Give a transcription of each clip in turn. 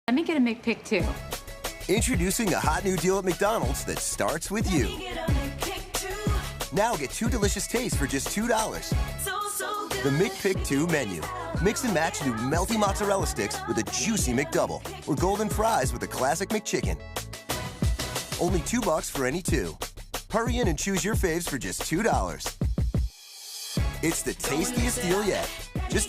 Let me get a McPick too. Introducing a hot new deal at McDonald's that starts with you. Now get 2 delicious tastes for just $2. The McPick 2 menu. Mix and match new melty mozzarella sticks with a juicy McDouble, or golden fries with a classic McChicken. Only $2 for any 2. Hurry in and choose your faves for just $2. It's the tastiest deal yet. Just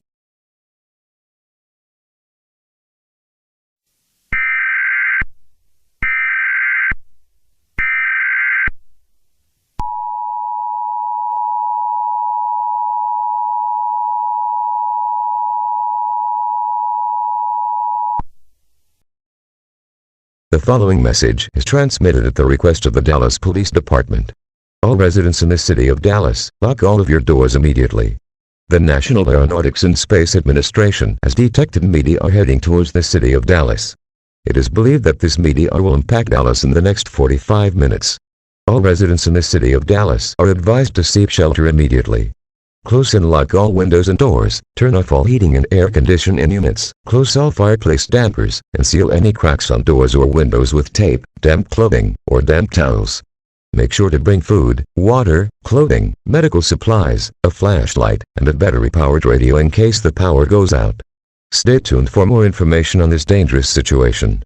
The following message is transmitted at the request of the Dallas Police Department. All residents in the city of Dallas, lock all of your doors immediately. The National Aeronautics and Space Administration has detected meteor heading towards the city of Dallas. It is believed that this meteor will impact Dallas in the next 45 minutes. All residents in the city of Dallas are advised to seek shelter immediately. Close and lock all windows and doors, turn off all heating and air conditioning units, close all fireplace dampers, and seal any cracks on doors or windows with tape, damp clothing, or damp towels. Make sure to bring food, water, clothing, medical supplies, a flashlight, and a battery-powered radio in case the power goes out. Stay tuned for more information on this dangerous situation.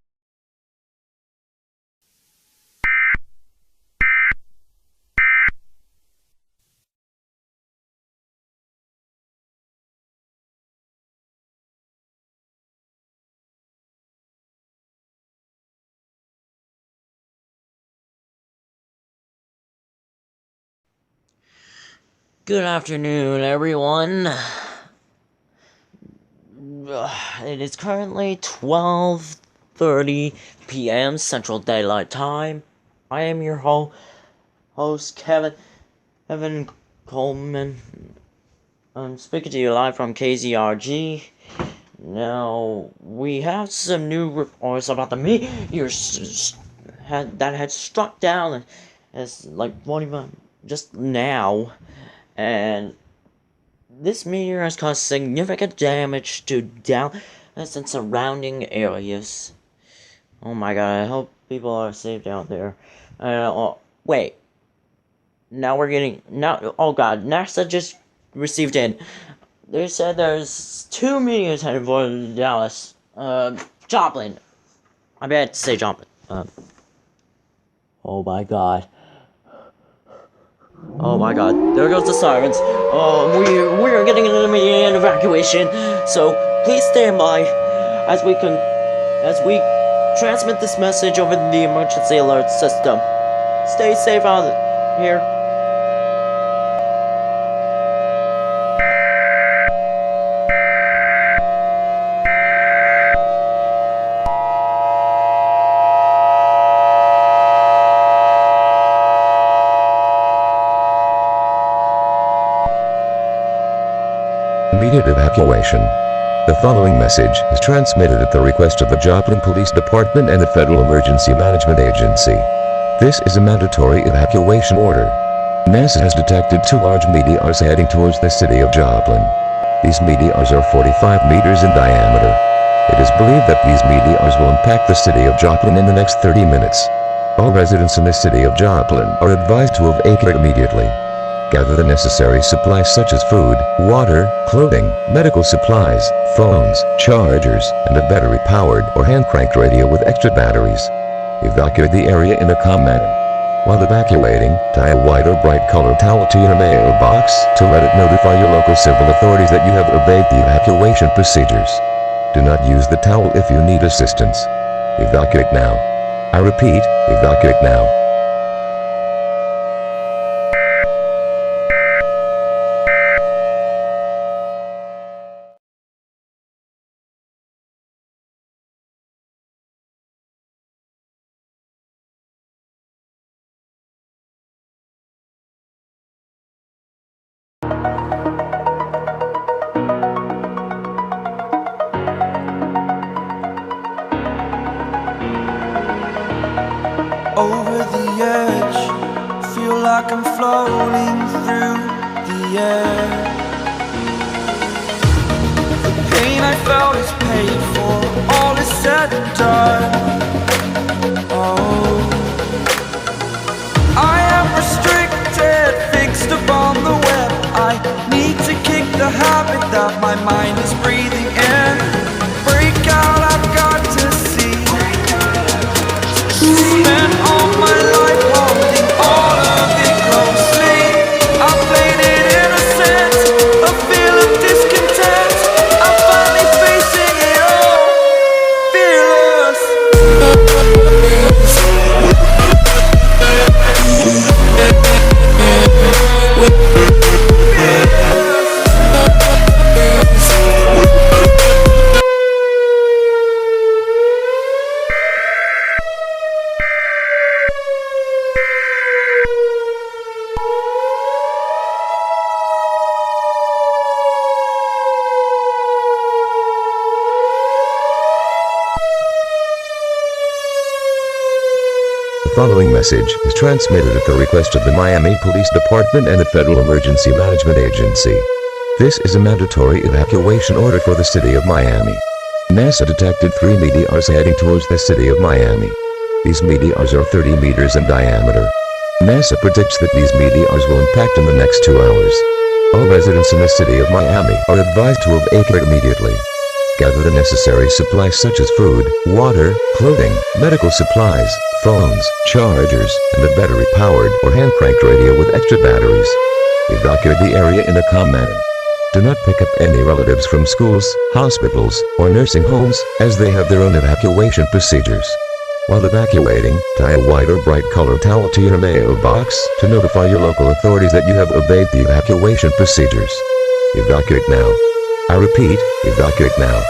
Good afternoon, everyone. It is currently 12:30 p.m. Central Daylight Time. I am your host, Kevin Coleman. I'm speaking to you live from KZRG. Now, we have some new reports about the meteors that had struck down as like 41 just now. And this meteor has caused significant damage to Dallas and surrounding areas. Oh my god, I hope people are safe down there. Wait. Now oh god, NASA just received in. They said there's 2 meteors headed for Dallas. Joplin. I meant to say Joplin. Oh my god. Oh my god, there goes the sirens. We're getting an immediate evacuation, so please stand by as we transmit this message over the emergency alert system. Stay safe out here. Immediate evacuation. The following message is transmitted at the request of the Joplin Police Department and the Federal Emergency Management Agency. This is a mandatory evacuation order. NASA has detected 2 large meteors heading towards the city of Joplin. These meteors are 45 meters in diameter. It is believed that these meteors will impact the city of Joplin in the next 30 minutes. All residents in the city of Joplin are advised to evacuate immediately. Gather the necessary supplies such as food, water, clothing, medical supplies, phones, chargers, and a battery-powered or hand-cranked radio with extra batteries. Evacuate the area in a calm manner. While evacuating, tie a white or bright-colored towel to your mailbox to let it notify your local civil authorities that you have obeyed the evacuation procedures. Do not use the towel if you need assistance. Evacuate now. I repeat, evacuate now. Over the edge, feel like I'm floating through the air. The pain I felt is paid for. all is said and done. Oh, I am restricted, fixed upon the web. I need to kick the habit that my mind is breathing in. Break out, I've got to see. Spent all my life holding all of it closely. I played it innocent, a feel of discontent. I'm finally facing it all, fearless. The following message is transmitted at the request of the Miami Police Department and the Federal Emergency Management Agency. This is a mandatory evacuation order for the city of Miami. NASA detected 3 meteors heading towards the city of Miami. These meteors are 30 meters in diameter. NASA predicts that these meteors will impact in the next 2 hours. All residents in the city of Miami are advised to evacuate immediately. Gather the necessary supplies such as food, water, clothing, medical supplies, phones, chargers, and a battery-powered or hand-cranked radio with extra batteries. Evacuate the area in a calm manner. Do not pick up any relatives from schools, hospitals, or nursing homes, as they have their own evacuation procedures. While evacuating, tie a white or bright colored towel to your mailbox to notify your local authorities that you have obeyed the evacuation procedures. Evacuate now. I repeat, evacuate now.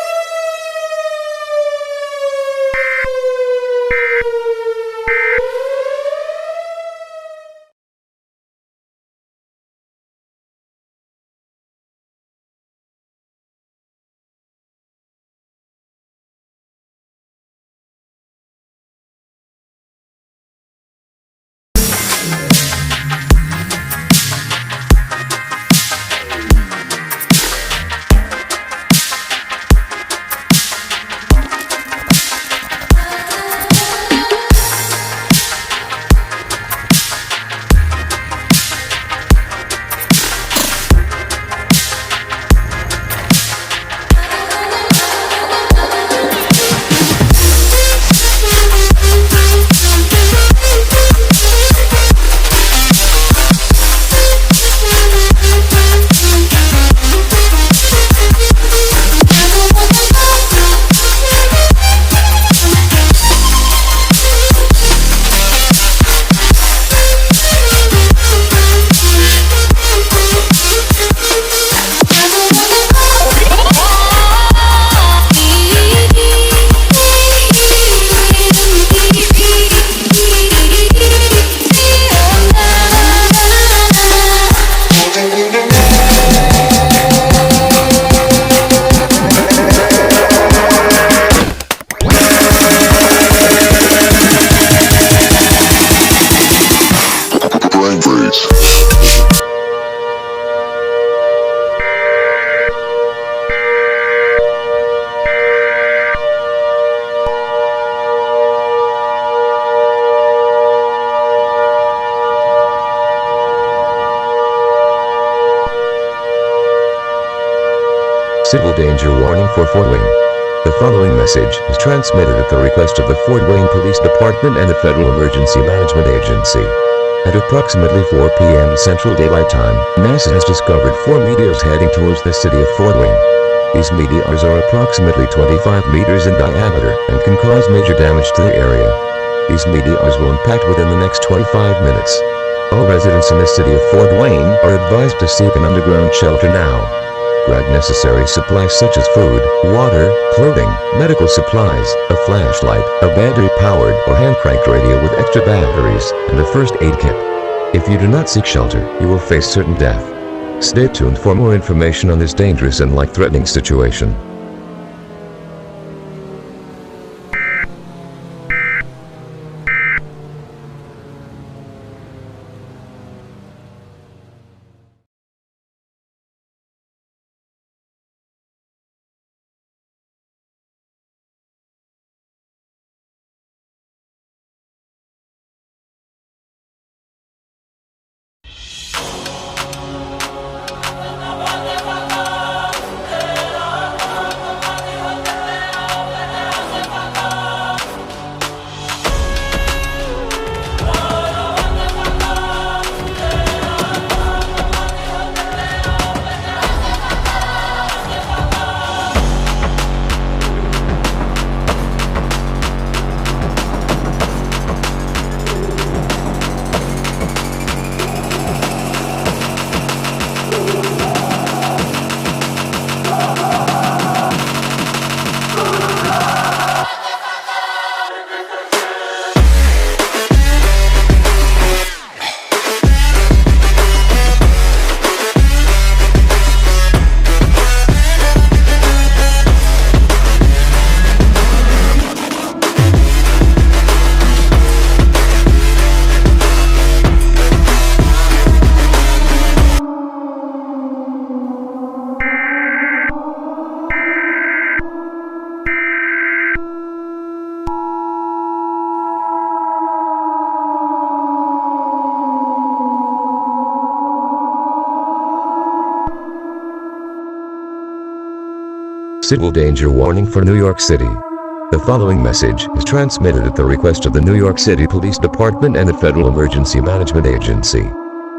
Civil danger warning for Fort Wayne. The following message is transmitted at the request of the Fort Wayne Police Department and the Federal Emergency Management Agency. At approximately 4 p.m. Central Daylight Time, NASA has discovered 4 meteors heading towards the city of Fort Wayne. These meteors are approximately 25 meters in diameter and can cause major damage to the area. These meteors will impact within the next 25 minutes. All residents in the city of Fort Wayne are advised to seek an underground shelter now. Grab necessary supplies such as food, water, clothing, medical supplies, a flashlight, a battery-powered or hand-cranked radio with extra batteries, and a first aid kit. If you do not seek shelter, you will face certain death. Stay tuned for more information on this dangerous and life-threatening situation. Civil danger warning for New York City. The following message is transmitted at the request of the New York City Police Department and the Federal Emergency Management Agency.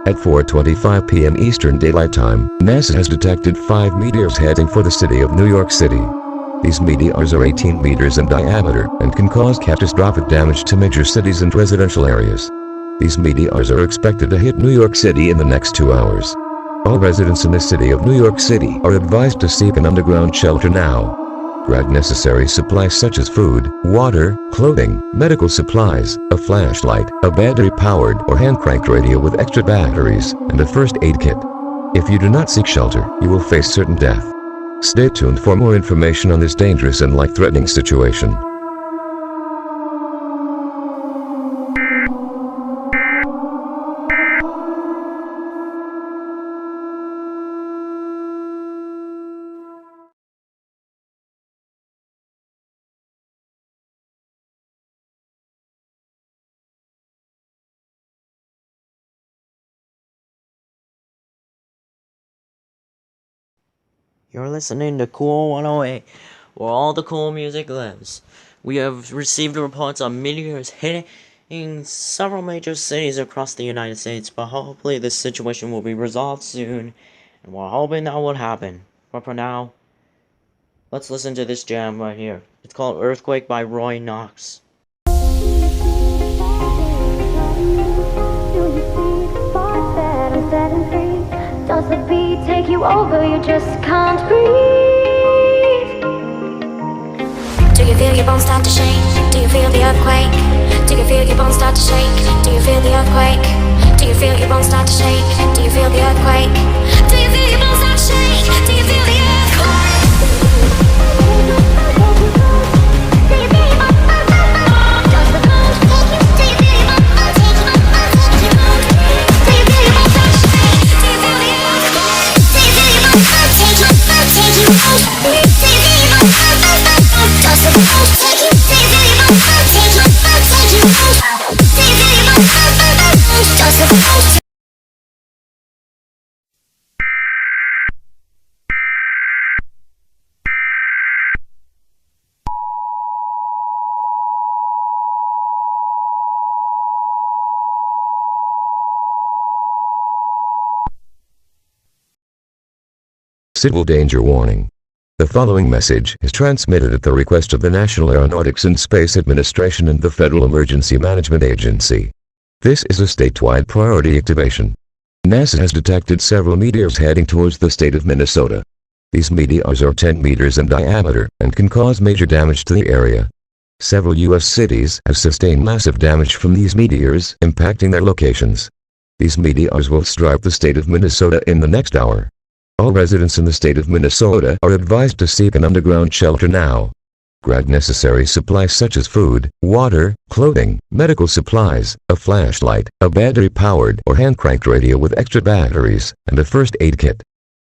At 4:25 p.m. Eastern Daylight Time, NASA has detected 5 meteors heading for the city of New York City. These meteors are 18 meters in diameter and can cause catastrophic damage to major cities and residential areas. These meteors are expected to hit New York City in the next 2 hours. All residents in the city of New York City are advised to seek an underground shelter now. Grab necessary supplies such as food, water, clothing, medical supplies, a flashlight, a battery-powered or hand-cranked radio with extra batteries, and a first aid kit. If you do not seek shelter, you will face certain death. Stay tuned for more information on this dangerous and life-threatening situation. You're listening to Cool 108, where all the cool music lives. We have received reports of meteors hitting several major cities across the United States, but hopefully this situation will be resolved soon, and we're hoping that will happen. But for now, let's listen to this jam right here. It's called Earthquake by Roy Knox. Does the beat take you over? You just can't breathe. Do you feel your bones start to shake? Do you feel the earthquake? Do you feel your bones start to shake? Do you feel the earthquake? Do you feel your bones start to shake? Do you feel the earthquake? Do you feel your bones start to shake? Do you feel the earthquake? Do you feel your bones? Does the bones take you? Do you feel your bones take you? Do you feel your bones start to shake? Do you feel the earthquake? Do you feel your bones take you? Take you out. Do you feel your bones? Does the bones take you? Do you feel your bones take you? Take you out. Do you feel your bones? Does the bones? Civil danger warning. The following message is transmitted at the request of the National Aeronautics and Space Administration and the Federal Emergency Management Agency. This is a statewide priority activation. NASA has detected several meteors heading towards the state of Minnesota. These meteors are 10 meters in diameter and can cause major damage to the area. Several U.S. cities have sustained massive damage from these meteors, impacting their locations. These meteors will strike the state of Minnesota in the next hour. All residents in the state of Minnesota are advised to seek an underground shelter now. Grab necessary supplies such as food, water, clothing, medical supplies, a flashlight, a battery-powered or hand-cranked radio with extra batteries, and a first aid kit.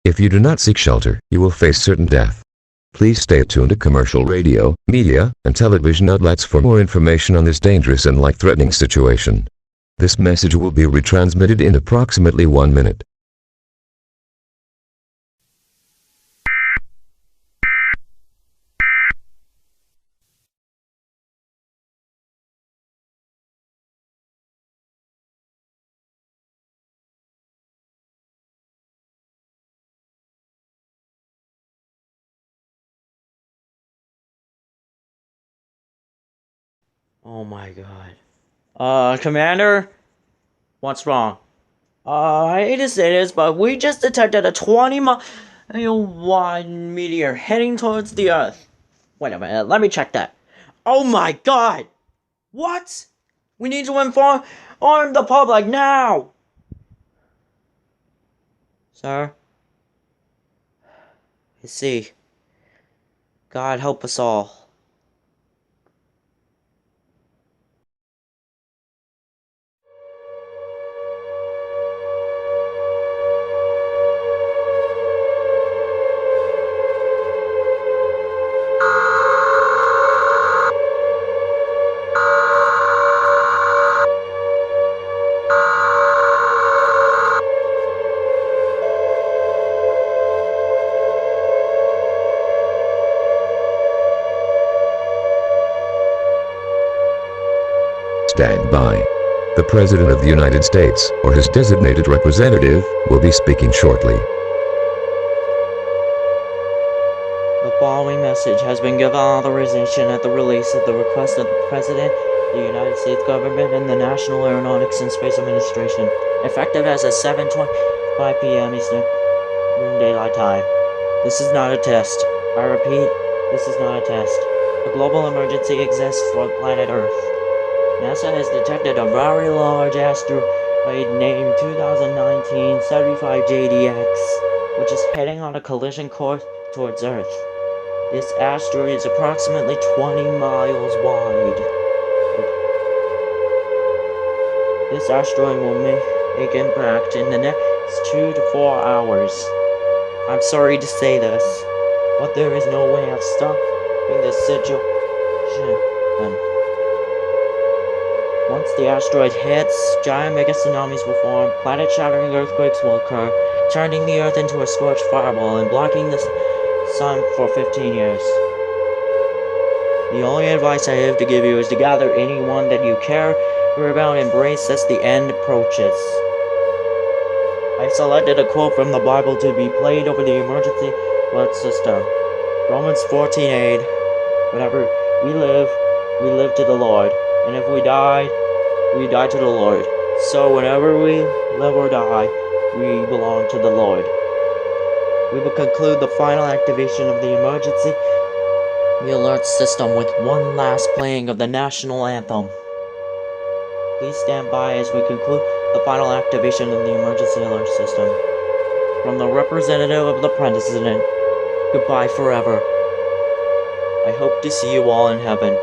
If you do not seek shelter, you will face certain death. Please stay tuned to commercial radio, media, and television outlets for more information on this dangerous and life-threatening situation. This message will be retransmitted in approximately 1 minute. Oh my god. Commander? What's wrong? I hate to say this, but we just detected a 20-mile wide meteor heading towards the Earth. Wait a minute, let me check that. Oh my god! What? We need to inform the public now! Sir? You see, God help us all. Goodbye. The President of the United States, or his designated representative, will be speaking shortly. The following message has been given authorization at the release at the request of the President, the United States Government, and the National Aeronautics and Space Administration, effective as of 7:25 p.m. Eastern Daylight Time. This is not a test. I repeat, this is not a test. A global emergency exists for planet Earth. NASA has detected a very large asteroid named 2019 75 JDX, which is heading on a collision course towards Earth. This asteroid is approximately 20 miles wide. This asteroid will make impact in the next 2 to 4 hours. I'm sorry to say this, but there is no way of stopping this situation. Once the asteroid hits, giant mega tsunamis will form, planet-shattering earthquakes will occur, turning the Earth into a scorched fireball and blocking the sun for 15 years. The only advice I have to give you is to gather anyone that you care about and embrace as the end approaches. I selected a quote from the Bible to be played over the emergency alert system. Romans 14:8. Whenever we live to the Lord, and if we die to the Lord. So whenever we live or die, we belong to the Lord. We will conclude the final activation of the emergency alert system with one last playing of the national anthem. Please stand by as we conclude the final activation of the emergency alert system. From the representative of the President, goodbye forever. I hope to see you all in heaven.